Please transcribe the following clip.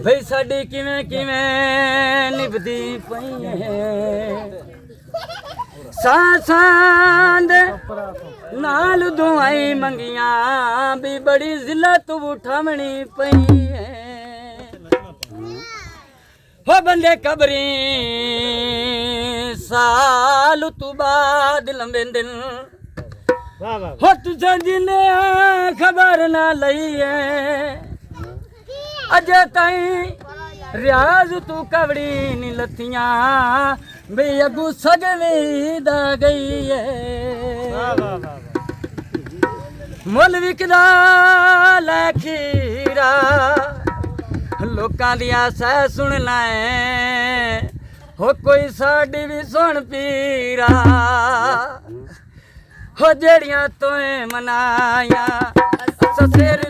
भई साडी किवें किवें निभदी पई सासां दे नाल दुआई मंगियां भी बड़ी जिल्लत उठावनी पई हो बंदे कबरी साल तू बाद लंबे दिन हो तुझे जिने खबर ना लई है अजे ताई रियाज तू कवड़ी नी लथियां बे अगू सगवी दा गई है मुल विकदा लखीरा लोकां दियां सह सुन लाए हो कोई साडी भी सुन पीरा हो जेड़ियां तोए मनाया ससेर